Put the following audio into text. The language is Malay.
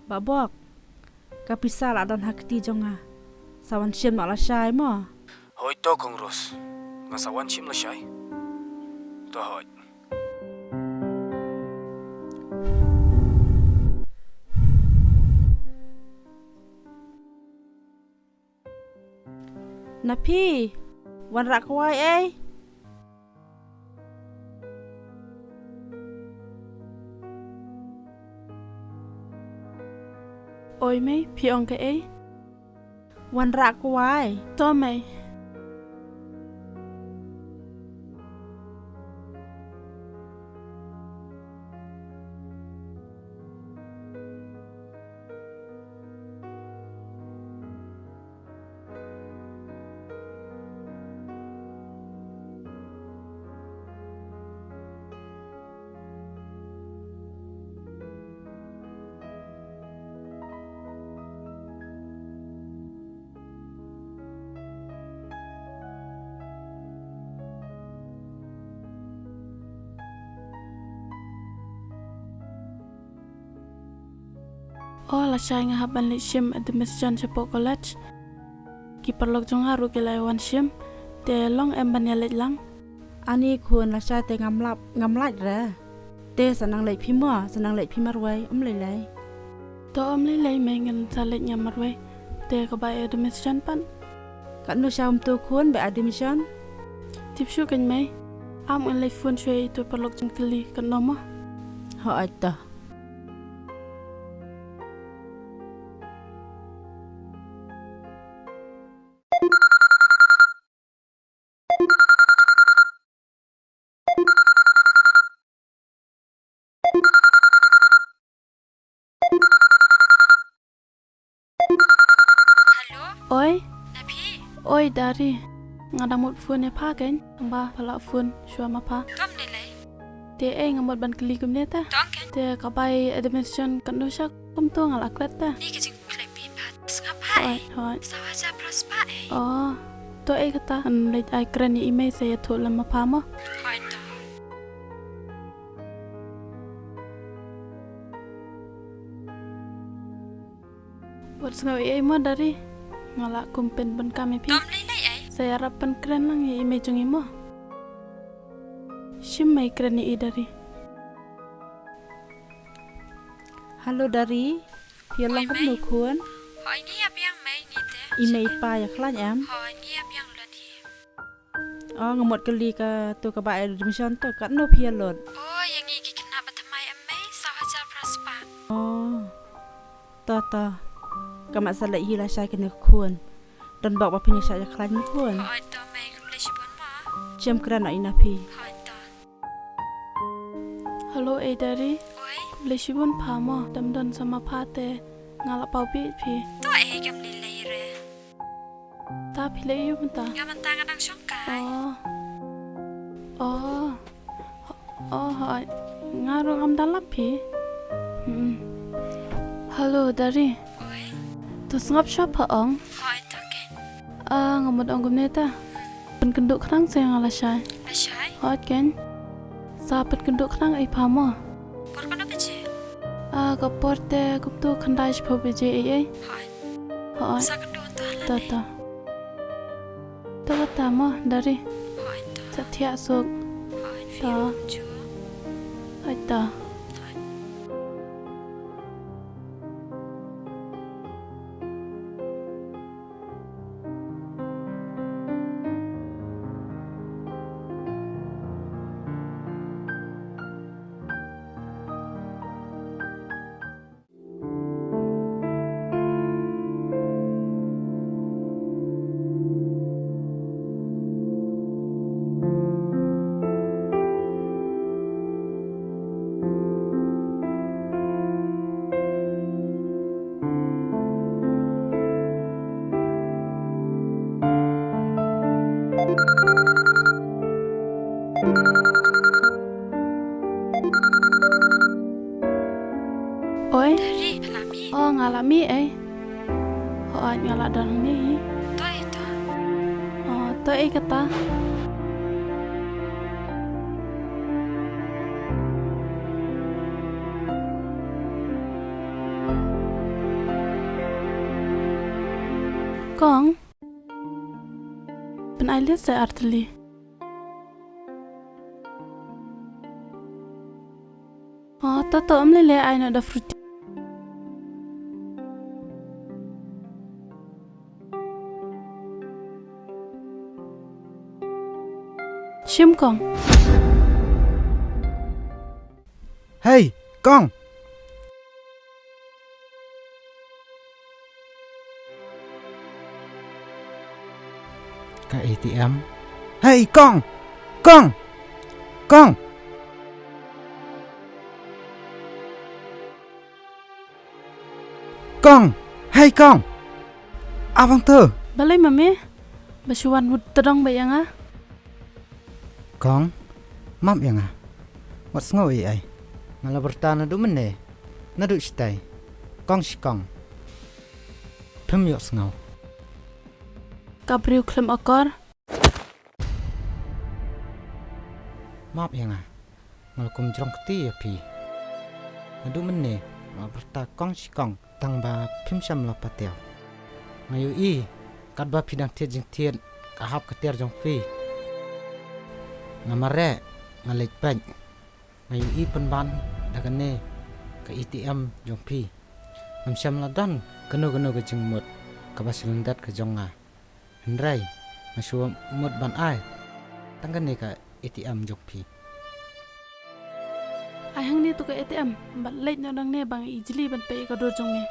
babok kapisa la don hakti jonga sawan shem ala shai mo hoi to kongros nga sawan chim la shai to hoi na phi wan rak wai ai oi mai phi ong ke ai wan rak wai to mai oh la shai nga haban le shim at the Miss John Chapo College ki perlok jong haru ke lai wan shim te long em ban ya le lang ani khun la sha te ngamlap ra te sanang lai phi mo sanang lai phi mar wai lai to le lai mai ngan sa le nya mar wai te ka ba at the Miss John pan kan nu sham tu khun ba admission tip shu kan mai am ngan lai phun shwe to perlok jong kli kan no mo ho ai ta oi na phi oi dari ngada mut phun e pha kan ba phala phun shwa ma pha tom de lai te e ngamot ban kli kum ne ta tong ken te ka bai admission kan do shak kum to ngal aklat ta ni ke jing klep pi pat ngap hai hoi sawaja prospa oh to e kata an le ai kran ni email se ya thol ma pha mo hoi to buat sengaw e mo dari ngala kumpen ban kami pi tom lai ai saya harapan keren lang ya email jong imo shim mai keren ni dari halo dari phi long kum nu khun hoi ni ap yang mai ni te email pa ya khlan am hoi ni ap yang la thi ngamot kali ka tu ka ba admission to kan no phi lot oh yang ni ki kena batamai am mai sawaja prospa ta kamat salai hila sha kene khun dan bak ba phini sha ya khlan ni khun hoi to mai kum le shibon ma chem kran na ina phi hoi to halo e dari oi le shibun pha mo dam don sama pha te ngala pau pi phi to e kam le lai re ta phi le yu ta ngaman ta ngadang shong kai hoi ngaro am dalap phi halo dari oi tu ngap shop pa ong hoi to ken ngamot ong gumne ta pen kenduk khnang se ngala shai la shai hot ken sa pen kenduk khnang ai pha mo por kono beche ka porte gup tu khandai pho be je ai hoi hoi sa kan do to ta la ta ta mo dari hoi to sa thia sok hoi fi ta chu ai ta oi dari pelami ngalami ai hoi ngala dang ni to e to to ai kata Kong. Ben ai lihat saya arteli. Oh, toto lele ai na da frutti. Shim Kong. Hey, Kong. Ka ATM. Hey, Kong. Kong. Kong. Kong. Hey, Kong. Abang tu. Balai mami. Basuan hud terong bayang ah. Kong. Map yang ah. What's ngawi ai? Ngala bertana du mene. Nadu stai. Kong si Kong. Pem yok ngau. Kabriu klem akor. Map yang ah. Ngala kum jrong keti ya pi. Nadu mene. Ngala berta Kong si Kong. Tang ba pim sam la patel. Ngayu i. Kat ba pidang tiet jing tiet. Kahap ketir jong fi. Ngamare. Ngalek bank. Ngayu i penban. Dagane. Ka ATM jong pi. Ngam sam la dan. Kenu ke jeng mut. Kabasilendat ke jonga. Hendrai. Masuk mut ban ai. Tangane ka ATM jong pi. Ai hang ni tu ke ATM. Bat late nyodang ne bang ijli ban pe ka do jong ne.